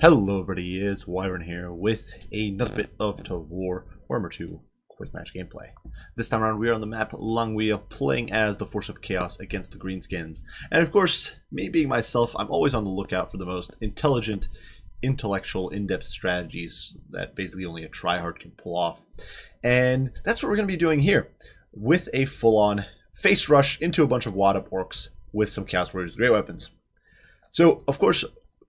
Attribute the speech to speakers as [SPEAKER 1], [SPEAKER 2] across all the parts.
[SPEAKER 1] Hello everybody, it's Wyvern here with another bit of Total War Warhammer 2 quick match gameplay. This time around we are on the map Langwea playing as the Force of Chaos against the Greenskins. And of course, me being myself, I'm always on the lookout for the most intelligent, intellectual, in-depth strategies that basically only a tryhard can pull off. And that's what we're going to be doing here, with a full-on face rush into a bunch of wad-up orcs with some Chaos Warriors great weapons. So, of course,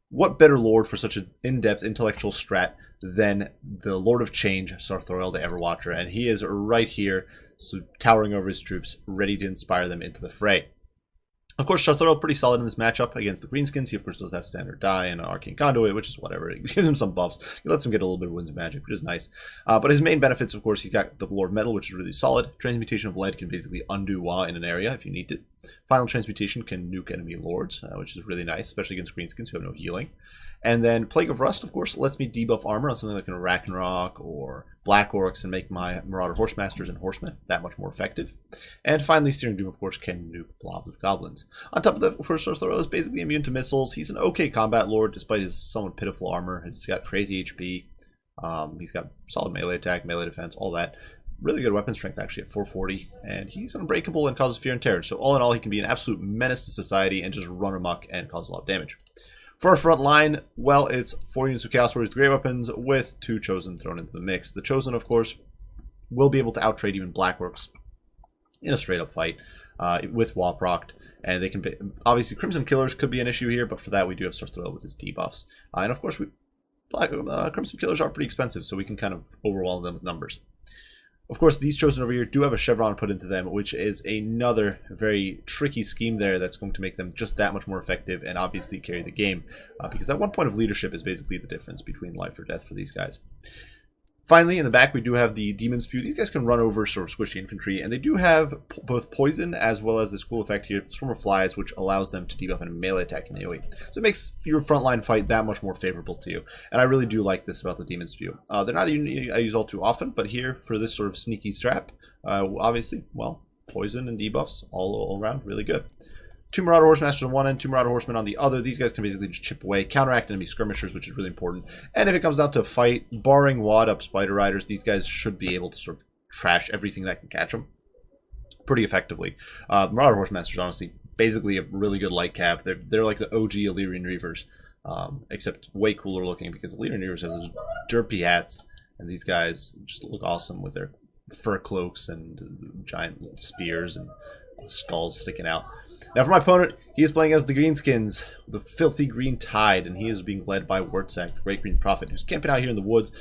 [SPEAKER 1] what better lord for such an in-depth intellectual strat than the Lord of Change, Sartorial the Everwatcher, and he is right here, so towering over his troops, ready to inspire them into the fray. Of course, Sartorial pretty solid in this matchup against the Greenskins. He of course does have Standard Die and an Arcane Conduit, which is whatever. It gives him some buffs. He lets him get a little bit of Winds of Magic, which is nice. But his main benefits, of course, he's got the Lord Metal, which is really solid. Transmutation of Lead can basically undo Wa in an area if you need it. Final Transmutation can nuke enemy lords, which is really nice, especially against Greenskins who have no healing. And then Plague of Rust, of course, lets me debuff armor on something like an Ragnarok or Black Orcs and make my Marauder Horsemasters and Horsemen that much more effective. And finally, Searing Doom, of course, can nuke blobs of goblins. On top of that, of course, Sartorial is basically immune to missiles. He's an okay combat lord despite his somewhat pitiful armor. He's got crazy HP. He's got solid melee attack, melee defense, all that. Really good weapon strength, actually, at 440. And he's unbreakable and causes fear and terror. So all in all, he can be an absolute menace to society and just run amok and cause a lot of damage. For our front line, well, it's 4 units of Chaos Warriors great weapons with 2 Chosen thrown into the mix. The Chosen, of course, will be able to outtrade even Black Orcs in a straight-up fight with Wa procced. And they can be, obviously, Crimson Killers could be an issue here, but for that we do have Sartorial with his debuffs. And of course, Crimson Killers are pretty expensive, so we can kind of overwhelm them with numbers. Of course, these Chosen over here do have a Chevron put into them, which is another very tricky scheme there that's going to make them just that much more effective and obviously carry the game. Because that 1 point of leadership is basically the difference between life or death for these guys. Finally, in the back, we do have the Demon Spew. These guys can run over sort of squishy infantry, and they do have both poison as well as this cool effect here, Swarm of Flies, which allows them to debuff in a melee attack in AoE. So it makes your frontline fight that much more favorable to you. And I really do like this about the Demon Spew. They're not a unit I use all too often, but here, for this sort of sneaky strap, obviously, well, poison and debuffs all around, really good. 2 Marauder Horsemasters on one end, 2 Marauder Horsemen on the other. These guys can basically just chip away, counteract enemy skirmishers, which is really important. And if it comes down to a fight, barring wad-up Spider Riders, these guys should be able to sort of trash everything that can catch them pretty effectively. Marauder Horsemasters, honestly, basically a really good light cav. They're like the OG Illyrian Reavers, except way cooler looking because Illyrian Reavers have those derpy hats, and these guys just look awesome with their fur cloaks and giant spears and skulls sticking out. Now for my opponent, he is playing as the Greenskins, the Filthy Green Tide, and he is being led by Wurtzak, the Great Green Prophet, who's camping out here in the woods.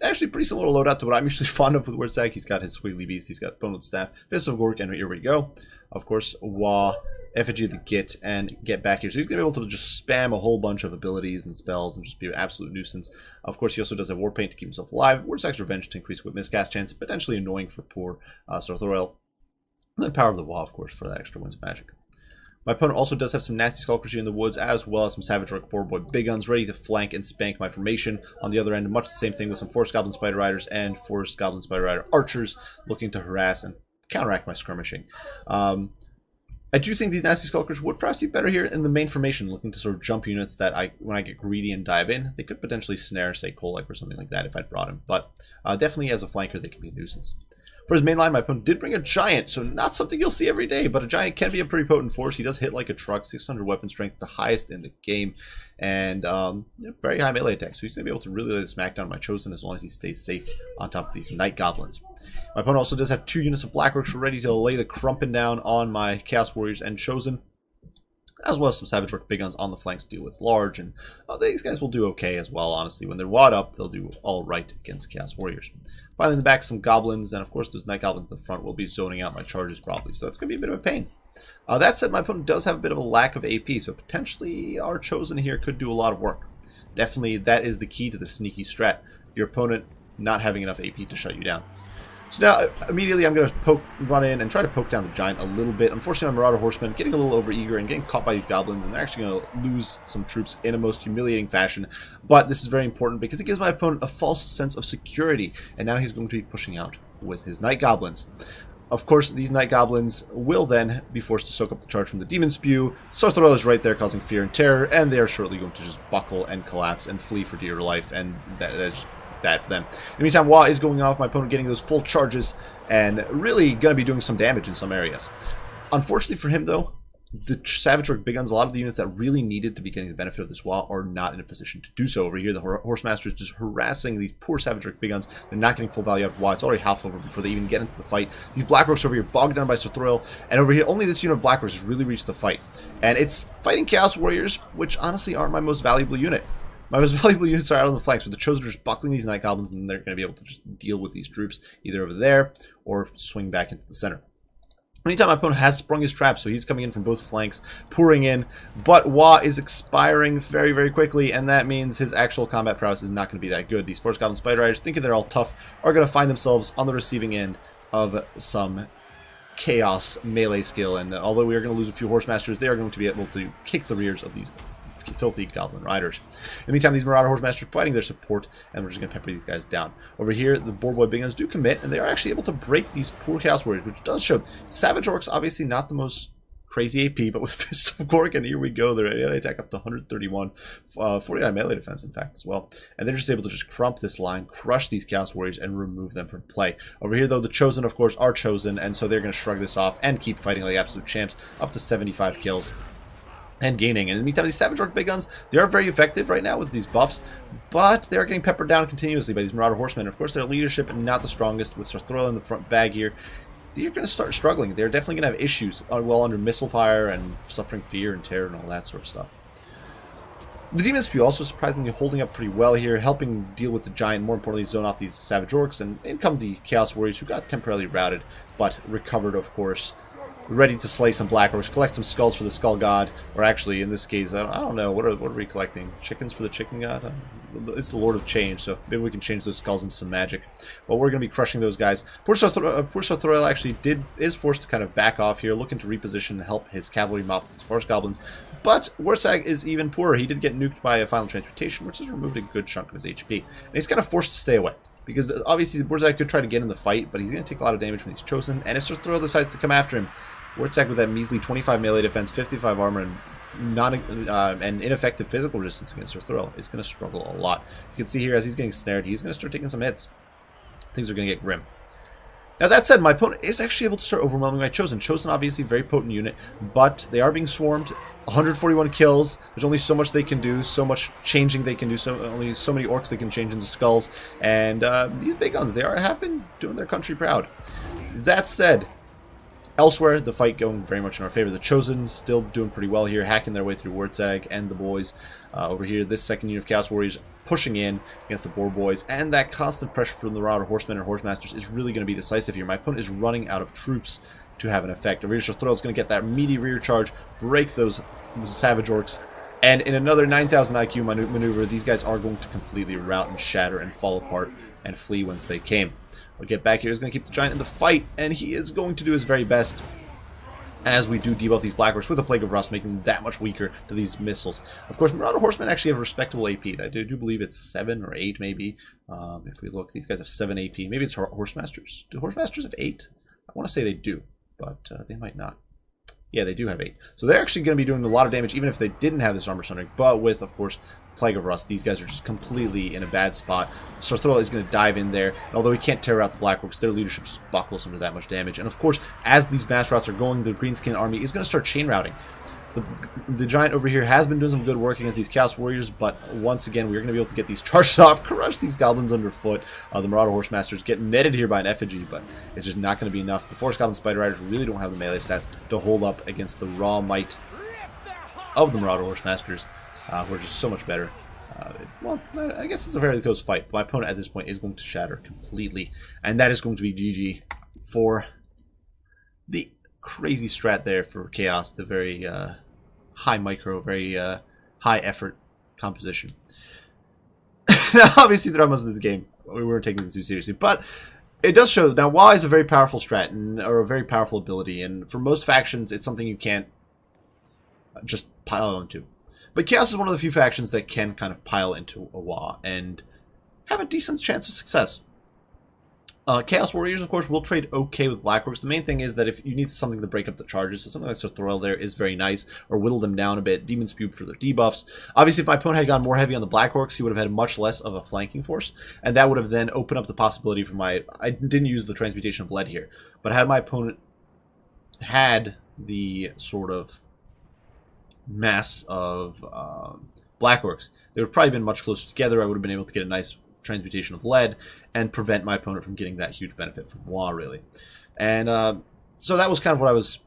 [SPEAKER 1] Actually pretty similar loadout to what I'm usually fond of with Wurtzak. He's got his Squiggly Beast, he's got Bone with Staff, Fist of Gork, and here we go. Of course, Wa, Effigy of the Git, and Get Back here. So he's going to be able to just spam a whole bunch of abilities and spells and just be an absolute nuisance. Of course, he also does have War Paint to keep himself alive, Wurtzak's Revenge to increase Whip Miscast chance, potentially annoying for poor Sartorial. And then Power of the Wa, of course, for that extra Winds of Magic. My opponent also does have some nasty Skulkers here in the woods, as well as some Savage Orc Boar Boy Big Guns ready to flank and spank my formation. On the other end, much the same thing with some Forest Goblin Spider Riders and Forest Goblin Spider Rider Archers looking to harass and counteract my skirmishing. I do think these nasty Skulkers would perhaps be better here in the main formation, looking to sort of jump units that when I get greedy and dive in, they could potentially snare, say, Kolek or something like that if I'd brought him. But definitely as a flanker, they can be a nuisance. For his main line, my opponent did bring a Giant, so not something you'll see every day, but a Giant can be a pretty potent force. He does hit like a truck, 600 weapon strength, the highest in the game, and very high melee attack, so he's going to be able to really lay the smackdown on my Chosen as long as he stays safe on top of these Night Goblins. My opponent also does have 2 units of Black Orcs ready to lay the crumpin' down on my Chaos Warriors and Chosen, as well as some Savage Orc Big Guns on the flanks to deal with large, and these guys will do okay as well, honestly. When they're wad up, they'll do all right against Chaos Warriors. Finally, in the back, some Goblins, and of course, those Night Goblins in the front will be zoning out my charges probably, so that's going to be a bit of a pain. That said, my opponent does have a bit of a lack of AP, so potentially our Chosen here could do a lot of work. Definitely, that is the key to the sneaky strat, your opponent not having enough AP to shut you down. So now, immediately, I'm going to run in and try to poke down the Giant a little bit. Unfortunately, my Marauder Horsemen getting a little overeager and getting caught by these Goblins, and they're actually going to lose some troops in a most humiliating fashion. But this is very important because it gives my opponent a false sense of security, and now he's going to be pushing out with his Night Goblins. Of course, these Night Goblins will then be forced to soak up the charge from the Demon Spew. Sarthrel is right there causing fear and terror, and they are shortly going to just buckle and collapse and flee for dear life, and that's just bad for them. In the meantime, Wa is going off, my opponent getting those full charges, and really going to be doing some damage in some areas. Unfortunately for him, though, the Savage Orc Big Guns, a lot of the units that really needed to be getting the benefit of this Wa are not in a position to do so. Over here, the Horsemaster is just harassing these poor Savage Orc Big Guns. They're not getting full value out of Wa. It's already half over before they even get into the fight. These Black Orcs over here bogged down by Sarthril, and over here, only this unit of Black Orcs has really reached the fight. And it's fighting Chaos Warriors, which honestly aren't my most valuable unit. My most valuable units are out on the flanks, but the Chosen are just buckling these Night Goblins, and they're going to be able to just deal with these troops either over there or swing back into the center. Meantime, my opponent has sprung his trap, so he's coming in from both flanks, pouring in, but Wa is expiring very, very quickly, and that means his actual combat prowess is not going to be that good. These Force Goblin Spider Riders, thinking they're all tough, are going to find themselves on the receiving end of some chaos melee skill, and although we are going to lose a few Horsemasters, they are going to be able to kick the rears of these filthy Goblin Riders. In the meantime, these Marauder Horsemasters providing their support, and we're just going to pepper these guys down. Over here, the Boar Boy Big Guns do commit, and they are actually able to break these poor Chaos Warriors, which does show Savage Orcs obviously not the most crazy AP, but with Fists of Gorgon, here we go. They attack up to 131, 49 melee defense, in fact, as well. And they're just able to just crump this line, crush these Chaos Warriors, and remove them from play. Over here, though, the Chosen, of course, are Chosen, and so they're going to shrug this off and keep fighting like absolute champs, up to 75 kills. And gaining. And in the meantime, these Savage Orc Big Guns, they are very effective right now with these buffs, but they are getting peppered down continuously by these Marauder Horsemen. Of course, their leadership not the strongest, with Sarthril in the front bag here. They're going to start struggling. They're definitely going to have issues well under missile fire and suffering fear and terror and all that sort of stuff. The Demon Spew also surprisingly holding up pretty well here, helping deal with the Giant, more importantly zone off these Savage Orcs, and in come the Chaos Warriors, who got temporarily routed, but recovered, of course, ready to slay some Black Orcs, collect some skulls for the Skull God, or actually, in this case, I don't know, what are we collecting? Chickens for the Chicken God? It's the Lord of Change, so maybe we can change those skulls into some magic. But we're going to be crushing those guys. Poor Sarthril actually is forced to kind of back off here, looking to reposition and help his cavalry mop his Forest Goblins. But Wartsag is even poorer. He did get nuked by a Final Transmutation, which has removed a good chunk of his HP. And he's kind of forced to stay away. Because obviously Wartsag could try to get in the fight, but he's going to take a lot of damage when he's Chosen. And if Sarthril decides to come after him, Wartsag with that measly 25 melee defense, 55 armor, and ineffective physical resistance against Sarthril is going to struggle a lot. You can see here as he's getting snared, he's going to start taking some hits. Things are going to get grim. Now that said, my opponent is actually able to start overwhelming my Chosen. Chosen obviously a very potent unit, but they are being swarmed. 141 kills. There's only so much they can do, so much changing they can do, only so many orcs they can change into skulls. And these Big Guns, they have been doing their country proud. That said, elsewhere, the fight going very much in our favor. The Chosen still doing pretty well here, hacking their way through Wartsag and the boys. Over here, this second unit of Chaos Warriors pushing in against the Boar Boys, and that constant pressure from the Marauder Horsemen and Horsemasters is really going to be decisive here. My opponent is running out of troops to have an effect. Over here, Sarthril is going to get that meaty rear charge, break those Savage Orcs, and in another 9,000 IQ maneuver, these guys are going to completely rout and shatter and fall apart and flee whence they came. We'll get back here. He's going to keep the Giant in the fight, and he is going to do his very best as we do debuff these Black Orcs with a Plague of Rust, making them that much weaker to these missiles. Of course, Marauder Horsemen actually have respectable AP. I do believe it's 7 or 8, maybe. If we look, these guys have 7 AP. Maybe it's Horsemasters. Do Horsemasters have 8? I want to say they do, but they might not. Yeah, they do have 8. So they're actually going to be doing a lot of damage, even if they didn't have this armor sundering. But with, of course, Plague of Rust, these guys are just completely in a bad spot. Sarthril is going to dive in there. And although he can't tear out the Black Orcs, their leadership just buckles under that much damage. And of course, as these mass routes are going, the Greenskin army is going to start chain routing. The Giant over here has been doing some good work against these Chaos Warriors, but once again, we're going to be able to get these charges off, crush these Goblins underfoot. The Marauder Horsemasters get netted here by an effigy, but it's just not going to be enough. The Forest Goblin Spider Riders really don't have the melee stats to hold up against the raw might of the Marauder Horsemasters, who are just so much better. Well, I guess it's a fairly close fight. My opponent at this point is going to shatter completely, and that is going to be GG for the crazy strat there for Chaos, the very high micro, very high effort composition. Now, obviously, throughout most of this game, we weren't taking it too seriously, but it does show. Now, Wa is a very powerful strat, or a very powerful ability, and for most factions, it's something you can't just pile onto. But Chaos is one of the few factions that can kind of pile into a Wa and have a decent chance of success. Chaos Warriors, of course, will trade okay with Blackworks. The main thing is that if you need something to break up the charges, so something like Sartorial there is very nice, or whittle them down a bit. Demon Spew for their debuffs. Obviously, if my opponent had gone more heavy on the Blackworks, he would have had much less of a flanking force, and that would have then opened up the possibility for my... I didn't use the Transmutation of Lead here, but had my opponent had the sort of mass of Blackworks, they would have probably been much closer together. I would have been able to get a nice Transmutation of Lead and prevent my opponent from getting that huge benefit from Moi, really. And so that was kind of what I was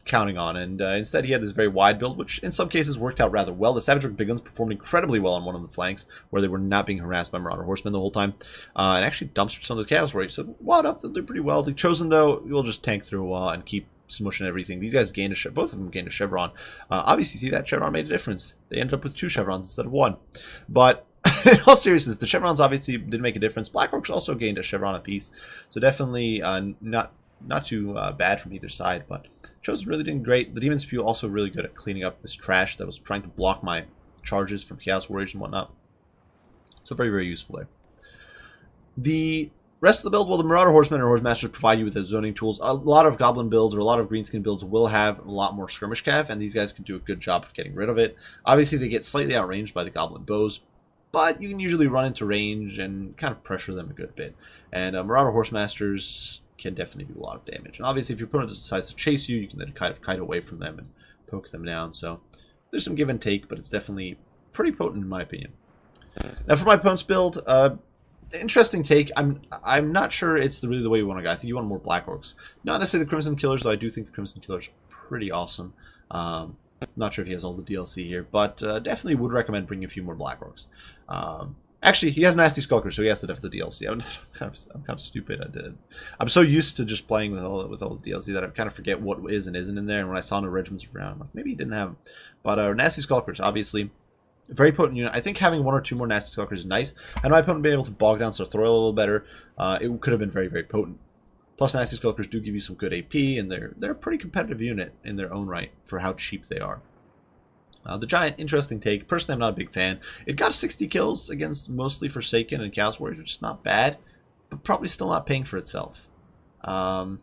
[SPEAKER 1] counting on, and instead he had this very wide build, which in some cases worked out rather well. The Savage Rook Big Guns performed incredibly well on one of the flanks, where they were not being harassed by Marauder Horsemen the whole time, and actually dumpstered some of the Chaos Warriors. So wad up, they'll do pretty well. The Chosen, though, will just tank through and keep smushing everything. These guys gained a both of them gained a Chevron. Obviously, see, that Chevron made a difference. They ended up with 2 Chevrons instead of 1. But in all seriousness, the Chevrons obviously did make a difference. Blackworks also gained a Chevron apiece, so definitely not too bad from either side. But Chosen really doing great. The Demon Spew also really good at cleaning up this trash that was trying to block my charges from Chaos Warriors and whatnot. So very, very useful there. The rest of the build, well, the Marauder Horsemen or Horsemasters provide you with the zoning tools. A lot of Goblin builds or a lot of Greenskin builds will have a lot more Skirmish Cav, and these guys can do a good job of getting rid of it. Obviously, they get slightly outranged by the Goblin Bows, but you can usually run into range and kind of pressure them a good bit. And Marauder Horsemasters can definitely do a lot of damage. And obviously, if your opponent decides to chase you, you can then kind of kite away from them and poke them down. So there's some give and take, but it's definitely pretty potent in my opinion. Now for my opponent's build, interesting take. I'm not sure it's really the way you want to go. I think you want more Black Orcs. Not necessarily the Crimson Killers, though I do think the Crimson Killers are pretty awesome. Not sure if he has all the DLC here, but definitely would recommend bringing a few more Black Orcs. Actually, he has Nasty Skulker, so he has to have the DLC. I'm kind of stupid. I'm so used to just playing with all the DLC that I kind of forget what is and isn't in there. And when I saw no regiments around, I'm like, maybe he didn't have them. But Nasty Skulkers, obviously, very potent unit. I think having 1 or 2 more Nasty Skulkers is nice. And my opponent being able to bog down Sartorial a little better, it could have been very, very potent. Plus, Nasty Skulkers do give you some good AP, and they're a pretty competitive unit in their own right for how cheap they are. The Giant, interesting take. Personally, I'm not a big fan. It got 60 kills against mostly Forsaken and Chaos Warriors, which is not bad, but probably still not paying for itself. And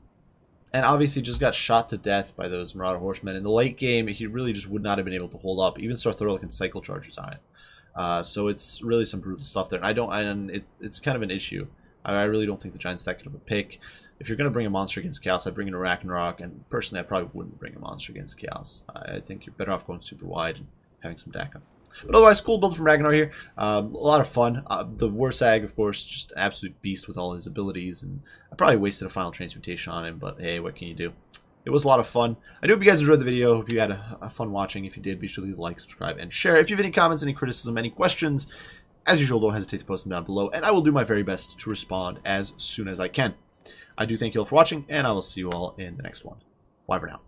[SPEAKER 1] obviously just got shot to death by those Marauder Horsemen. In the late game, he really just would not have been able to hold up. Even Sartorial can cycle charges on it. So it's really some brutal stuff there. And it's kind of an issue. I really don't think the Giant's that good of a pick. If you're going to bring a monster against Chaos, I'd bring in a Ragnarok, and personally, I probably wouldn't bring a monster against Chaos. I think you're better off going super wide and having some backup. But otherwise, cool build from Ragnar here. A lot of fun. The Warsag, of course, just an absolute beast with all his abilities, and I probably wasted a final transmutation on him, but hey, what can you do? It was a lot of fun. I do hope you guys enjoyed the video. Hope you had a fun watching. If you did, be sure to leave a like, subscribe, and share. If you have any comments, any criticism, any questions, as usual, don't hesitate to post them down below, and I will do my very best to respond as soon as I can. I do thank you all for watching, and I will see you all in the next one. Bye for now.